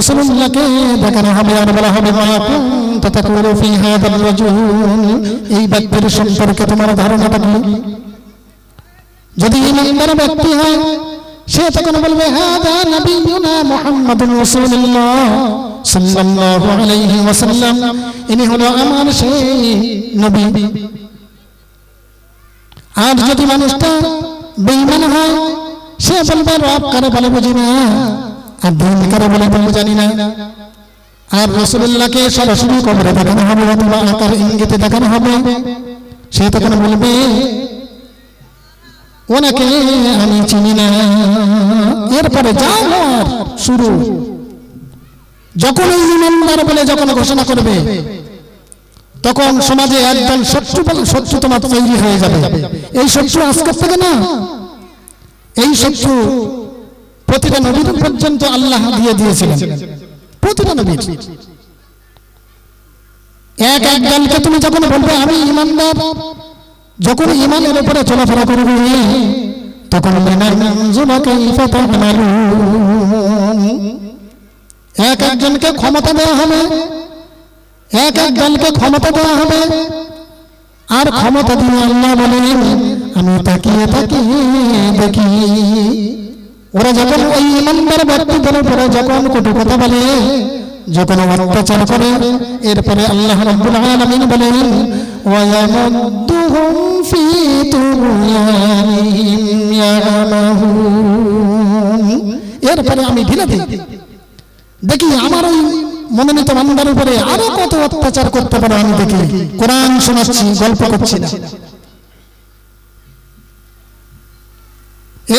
রাসূলুল্লাহকে দেখানো হবে আর বলা হবে মা কুনতা তাকুলু ফি হাযার রাজুল, এই ব্যক্তির সম্পর্কে তোমার ধারণাটা কি? যদি ইমানদার ব্যক্তি হয় সে তখন বলবে হাযা নবিয়ুনা মুহাম্মাদুর রাসূলুল্লাহ সাল্লাল্লাহু আলাইহি ওয়াসাল্লাম, ইনি হলো আমার সেই নবী। আর যদি মানুষটা বেঈমান হয় সে বলবে রব কারে বলে বুঝি না, আর দিন কারে বলে জানি না। আর রাসূলুল্লাহকে সরাসরি কবরে দেখানো হবে অথবা আকার ইঙ্গিতে দেখানো হবে, সে তখন বলবে ওনাকে আমি চিনি না। এরপরে যা হওয়ার শুরু, যখন এই ইমানদার বলে যখন ঘোষণা করবে তখন সমাজে একদল শত্রু তোমার তৈরি হয়ে যাবে। এই শত্রু আজকের থেকে না, এই শত্রু প্রতিটা নবীর পর্যন্ত আল্লাহ দিয়ে দিয়েছিলেন। প্রতিটা নবীর এক এক দলকে তুমি যখন বলবে আমি ইমানদার, যখন ইমানের উপরে চলাফেরা করবে তখন এক একজনকে ক্ষমতা দেওয়া হবে, এক এক দলকে ক্ষমতা দেওয়া হবে। আর ক্ষমতা দিয়ে আল্লাহ বলেন আমি তাকিয়ে তাকিয়ে দেখি ওরা যখন ওই ইমানদার ব্যক্তিদের উপরে যখন কটু কথা বলে, যখন অত্যাচার করে, এরপরে আল্লাহ রাব্বুল আলামিন বলেন ওয়ায়ামুদ্দুহুম ফি তুগয়ানিহিম ইয়ামাহুন, এরপরে আমি ঢিলে দিই, দেখি আমার ওই মনোনীত বান্দার উপরে আরো কত অত্যাচার করতে পারে আমি দেখি। কোরআন শোনাচ্ছি, গল্প করছি না।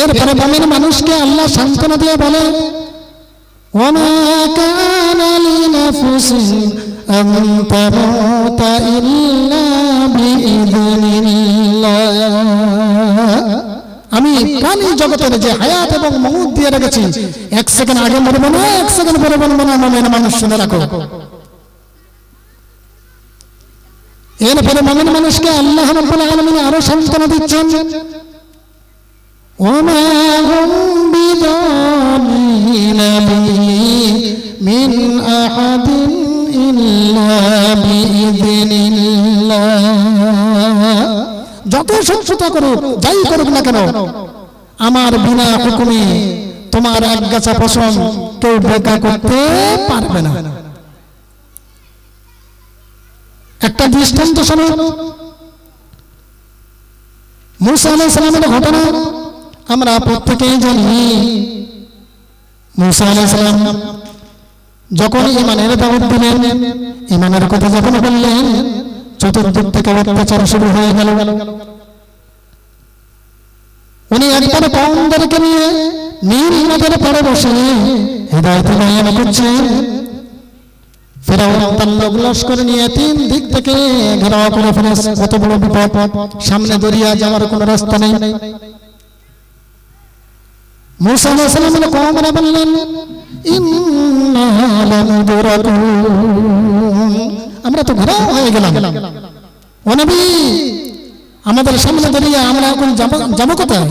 এরপরে মুমিন মানুষকে আল্লাহ সান্ত্বনা দিয়ে বলে ওয়ামা কানা লিনাফসিন আন তামুতা ইল্লা বিইذنিল্লাহ, আমি প্রাণী জগতের যে হায়াত এবং মউত দিয়ে রেখেছি, এক সেকেন্ড আগে মরবো না, এক সেকেন্ড পরে মরবো না, মুমিন মানুষ শুনে রাখো। এরপরে মুমিন মানুষকে আল্লাহ রাব্বুল আলামিন আরো সান্ত্বনা দিচ্ছেন ওমা হুম বিযালিমিনা মিন আহাদিন ইল্লা বিইذনিল্লাহ, যত শত্রুতা করুক যাই করুক না কেন আমার বিনা হুকুমে তোমার একগাছা ফসল কেউ বেকা করতে পারবে না। একটা দৃষ্টান্ত শোনো, মূসা আলাইহিস সালামের ঘটনা আমরা প্রত্যেকেই জানি। মূসা আলাইহিস সালাম যখন ঈমানের দাওয়াত দিলেন, ঈমানের কথা যখন বললেন, চতুর্দিক থেকে অত্যাচার শুরু হয়ে গেল। উনি একবার কওমদেরকে নিয়ে নীল নদের পাড়ে বসে হিদায়াত বয়ান করছেন। ফিরআউন তার লোক লস্কর নিয়ে তিন দিক থেকে ঘেরাও করে ফেলেছে, কত বড় বিপদ, সামনে দরিয়া যাওয়ার কোনো রাস্তা নেই। মূসা আলাইহিস সালামের কওমরা বললেন ইন্না লামুদরাকুন, আমরা তো ঘেরাও হয়ে গেলাম, ও নবী আমাদের সামনে দরিয়া, আমরা এখন যাবো কোথায়?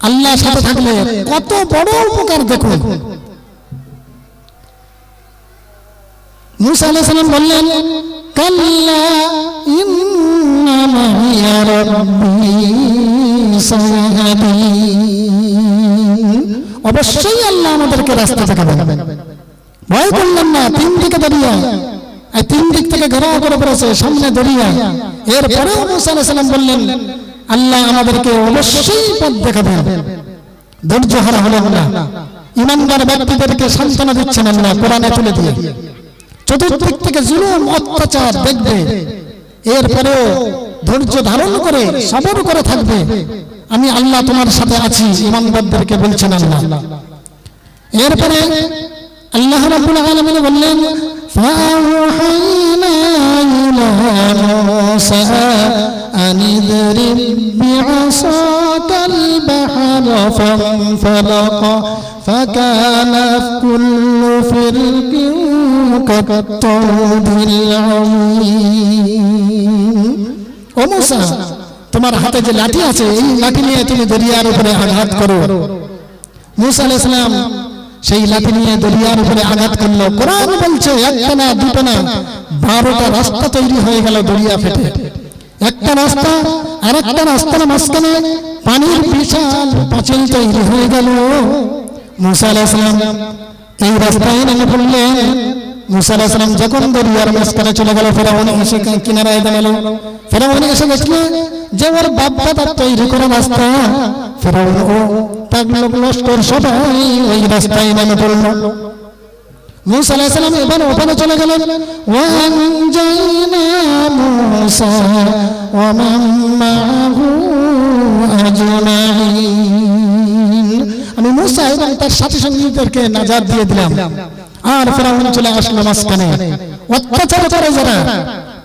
আল্লাহর সাথে থাকলে কত বড় উপকার দেখুন। মূসা আলাইহিস সালাম বললেন কাল্লা ইন্না মাইয়া রাব্বী সায়াহদিন, অবশ্যই আল্লাহ আমাদেরকে রাস্তা দেখাবেন, ভয় করলেন না। তিন দিকে দরিয়া, এই তিন দিক থেকে ঘেরাও করে পড়েছে, সামনে দরিয়া। এরপরেও মূসা আলাইহিস সালাম বললেন আল্লাহ আমাদেরকে অবশ্যই পথ দেখাবেন। ধৈর্য হারা হলেন না, ইমানদার ব্যক্তিদেরকে সান্ত্বনা দিচ্ছেন আল্লাহ কোরআনে তুলে দিয়ে। চতুর্দিক থেকে জুলুম অত্যাচার দেখবে, এরপরেও ধৈর্য ধারণ করে সবর করে থাকবে, আমি আল্লাহ তোমার সাথে আছি, ইমানদারদেরকে বলছেন আল্লাহ। এরপরে আল্লাহ রাব্বুল আলামিন বললেন ফাআওহাইনা ইলা মূসা আন ইদরিব বিআসাকাল বাহরা ফানফালাকা ফাকানা কুল্লু ফিরকিন কাত্তাউদিল আযীম। ও মূসা, তোমার হাতে যে লাঠি আছে এই লাঠি নিয়ে তুমি দরিয়ার উপরে আঘাত করো। মূসা আলাইহিস সালাম সেই লাঠি নিয়ে দরিয়ার উপরে আঘাত করলো। কোরআন বলছে একটা না দুটো না 12টা রাস্তা তৈরি হয়ে গেল দরিয়া ফেটে। একটা রাস্তা আর একটা রাস্তার মাঝখানে পানির বিশাল পাঁচিল তৈরি হয়ে গেল। মুসা আলাইহিস সালাম এই রাস্তায় নেমে পড়লেন। মুসা আলাইহিস সালাম যখন দরিয়ার মাঝখানে চলে গেল, ফেরাউন এসে কিনারায় দাঁড়ালো। ফেরাউন এসে দেখলো যে ওর বাপ দাদার তৈরি করা রাস্তা। ফেরাউন ও তার লস্কর সবাই ওই রাস্তায় নেমে পড়ল। মুসা আলাইহিস সালাম এবার ওখানে চলে গেলেন। ওয়ানজাইনা মুসা ওয়া মান মাহু আজমাইন, আমি মুসা এবং তার সাথী সঙ্গীদেরকে নাজাত দিয়ে দিলাম। আর ফেরাউন চলে আসলো মাঝখানে। অত্যাচার করে যারা,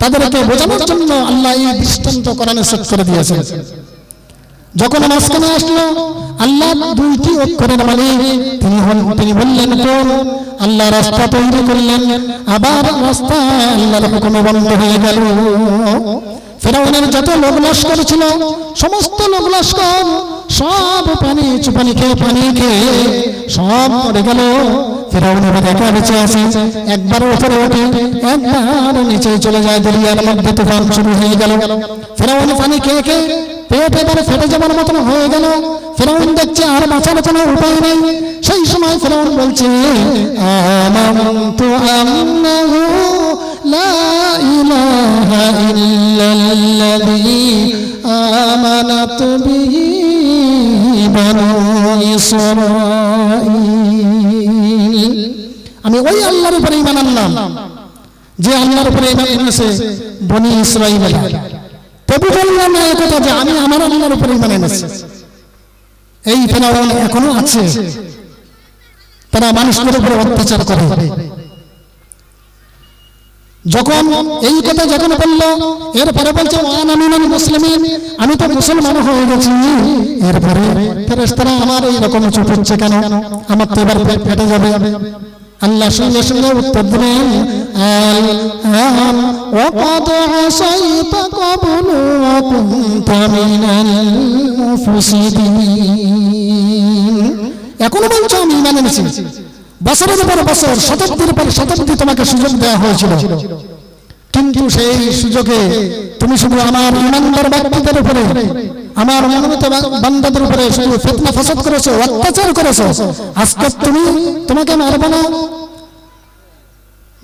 তাদেরকে বোঝানোর জন্য আল্লাহ এই দৃষ্টান্ত কোরআনে সেট করে দিয়েছেন। যখন মাঝখানে আসলো, আল্লাহ দুইটি অক্ষরের মালিক, তিনি বললেন কোন, আল্লাহ রাস্তা তৈরি করলেন, আবার রাস্তা আল্লাহর হুকুমে বন্ধ হয়ে গেল। ফেরাউনের যত লোক লস্কর ছিল, সমস্ত লোক লস্কর সব পানি খেয়ে সব মরে গেল। ফেরাউনের একা বেঁচে আছে, একবার উপরে ওঠে, একবার নিচে চলে যায়। দরিয়ার মধ্যে তুফান শুরু হয়ে গেল। ফেরাউন পানি খেয়ে পেট এবারে ফেটে যাবার মতন হয়ে গেল। ফেরাউন দেখছে আর বাঁচার কোনো উপায় নেই। সেই সময় ফেরাউন বলছে আমানতু আন্নাহু লা ইলাহা ইল্লাল্লাযী আমানাত বিহি বানু ইসরাঈল, আমি ওই আল্লাহর উপরে ঈমান আনলাম যে আল্লাহর উপরে ঈমান এনেছে বনি ইসরাঈল। তবু বললাম না একথা যে আমি আমার আল্লাহর উপরে ঈমান এনেছি। এই ফেরাউন এখনো আছে, তারা মানুষের উপরে অত্যাচার করে। যখন এই কথা যখন বললো, এরপরে বলছে ওয়ানা মিনাল মুসলিমিন, আমি তো মুসলমান হয়ে গেছি। এরপরে ফেরেশতারা আমার এইরকম চুপ হচ্ছে কেন, আমার তো এবার ফেটে যাবে। আল্লাহ সঙ্গে সঙ্গে উত্তর দিলেন আল ওয়াকাদ আসাইতা ক্বাবলু ওয়া কুনতা মিনাল মুফসিদিন, এখন বলছো আমি ঈমান এনেছি। বছরের পর বছর, শতাব্দীর পর শতাব্দী তোমাকে সুযোগ দেওয়া হয়েছিল, কিন্তু সেই সুযোগে তুমি শুধু আমার ঈমানদার ব্যক্তিদের উপরে, আমার মনোনীত বান্দাদের উপরে শুধু ফিতনা ফাসাদ করেছো, অত্যাচার করেছো। আজকে তোমাকে মারব না,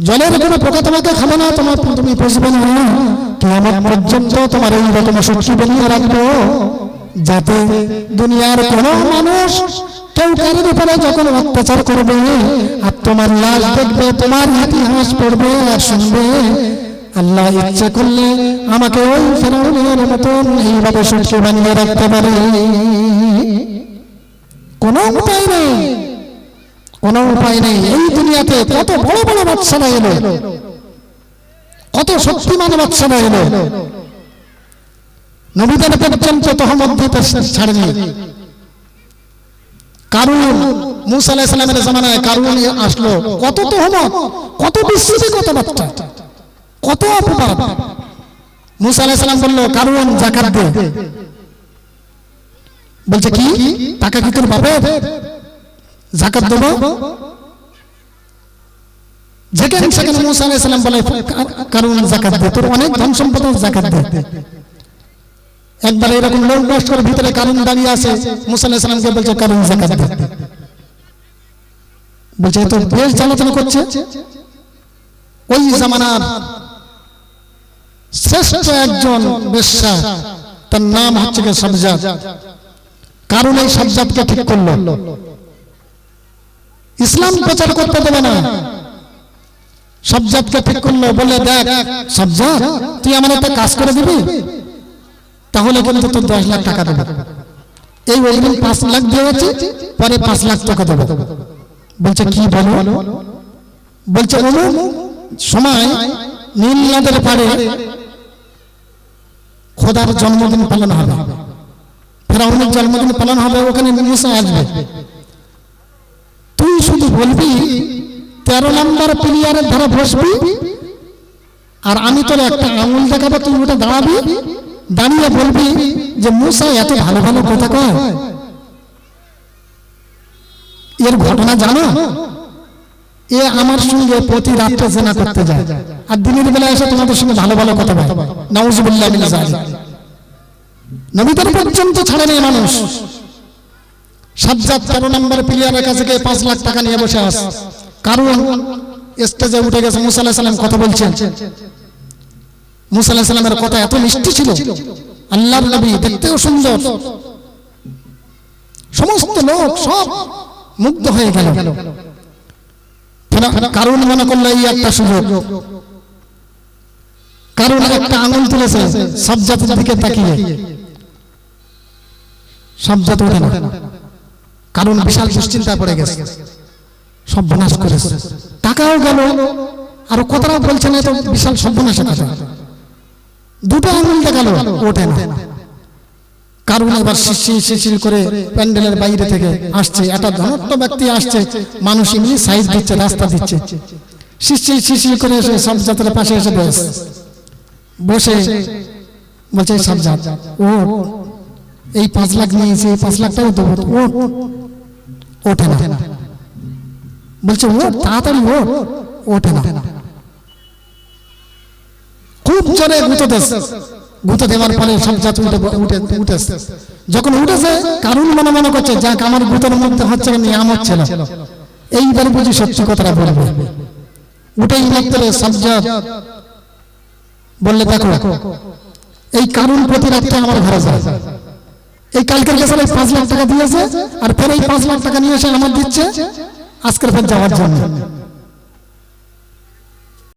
জলের কোনো পোকা তোমাকে খাবে না, তুমি বুঝবে না। কিয়ামত পর্যন্ত তোমার এই রকম শক্তি বানিয়ে রাখবো, যাতে দুনিয়ার কোনো মানুষ কেউ কারোর উপরে যখন অত্যাচার করবে আর তোমার লাশ দেখবে, তোমার ইতিহাস পড়বে আর শুনবে, আল্লাহ ইচ্ছে করলে আমাকে ওই ফেরাউনের মতন এইভাবে শক্তি বানিয়ে রাখতে পারে। কোনো উপায় নেই, কোনো উপায় নেই। এই দুনিয়াতে কত বড় বড় বাদশারা এলো, কত শক্তিমান বাদশারা এলো, নবীদের পর্যন্ত তহমত দিতে ছাড়েনি। কারুন, মুসা আলাইহিস সালামের জামানায় কারুন আসলো, কত তহমত, কত বিশ্বস্ত কথাবার্তা, কত অপবাদ। মুসা আলাইহিস সালাম বলল কারুন যাকাত দে, বলছে কি টাকা কি তোর বাপের, যাকাত দেব? যেখানে সেখানে মুসা আলাইহিস সালাম বলে কারুন যাকাত দে, তোর অনেক ধন সম্পদের যাকাত দে। একবার এরকম লোক লস্কর ভিতরে কারুন দাঁড়িয়ে আছে, মুসা আলাইহিস সালামকে বলছে কারুন যাকাত দে, বলছে তো বেশ জ্বালাতন করছে। ওই জামানার শ্রেষ্ঠ একজন বেশ্যা, তার নাম হচ্ছে সাবজাত। কারুন এই সাবজাতকে ঠিক করলো, ইসলাম প্রচার করতে দেবে না। সাবজাতকে ঠিক করলো, বলে দেখ সাবজাত, তুই আমার একটা কাজ করে দিবি, তাহলে কিন্তু তোর 10 লাখ টাকা দেবো। এই ওই 5 লাখ দিয়েছে, পরে 5 লাখ টাকা দেবো। বলছে কি বলো? বলছে অমুক সময় নীল নদের পাড়ে খোদার জন্মদিন পালন হবে, ফেরাউনের জন্মদিন পালন হবে, ওখানে মুসা আসবে। তুই শুধু বলবি 13 নম্বর প্লেয়ারের ধরে বসবি, আর আমি তোর একটা আঙুল দেখাবো, তুই ওটা দাঁড়াবি, দাঁড়িয়ে বলবি যে মুসা এত ভালো ভালো কথা কয়, এর ঘটনা জানো? এ আমার সঙ্গে প্রতি রাত্রে জেনা করতে যায়, আর দিনের বেলা এসে তোমাদের সঙ্গে ভালো ভালো কথা বলে। নাউজুবিল্লাহ মিন যালিক। নবীদের পর্যন্ত ছাড়ে নেই মানুষ। সাজ্জাদ 13 নম্বর প্লেয়ারের কাছে গিয়ে 5 লাখ টাকা নিয়ে বসে আছে। কারণ স্টেজে উঠে গেছে, মুসা আলাইহিস সালাম কথা বলছেন। মুসা আলাইহিস সালামের কথা এত মিষ্টি ছিল, আল্লাহর নবী দেখতেও সুন্দর, সমস্ত লোক সব মুগ্ধ হয়ে গেল। কারণ মনে করলো এই একটা সুযোগ। কারণ একটা আঙুল তুলেছে সাজ্জাদের দিকে তাকিয়ে, সাজ্জাদ ওঠে না। কারণ বিশাল দুশ্চিন্তা পড়ে গেছে, সব বিনাশ করেছে, টাকাও গেল, আর কথাটাও বলছে না, তো বিশাল সর্বনাশের কথা। দুটো আঙুল দেখালো, ওঠে না। কারণ এবার শিরশির করে প্যান্ডেলের বাইরে থেকে আসছে, একটা ধনাত্ম ব্যক্তি আসছে, মানুষ এমনি সাইজ দিচ্ছে, রাস্তা দিচ্ছে, শিরশির করে এসে সাজ্জাদের পাশে এসে বসে বলছে, সাজ্জাদ ও এই 5 লাখ নিয়েছে, এই 5 লাখ টাকা দেবো, ও ওঠে না। বলছে ও তাড়াতাড়ি ও, ওঠে না। খুব জোরে গুঁতো দেওয়ার পরে সাজ্জাদ উঠেছে। যখন উঠেছে, কারণ মনে করছে যাক আমার গুঁতোর মধ্যে হচ্ছে নিয়ামত ছিল, এইবার বুঝি সত্যি কথাটা বলবে। উঠেই মাত্র সাজ্জাদ বললে, দেখো এই কারণ প্রতি রাত্রে আমার ঘরে যায়, এই কালকের কাছে 5 লাখ টাকা দিয়েছে, আর ফের এই 5 লাখ টাকা নিয়ে এসে আমার দিচ্ছে আজকের পর যাওয়ার জন্য।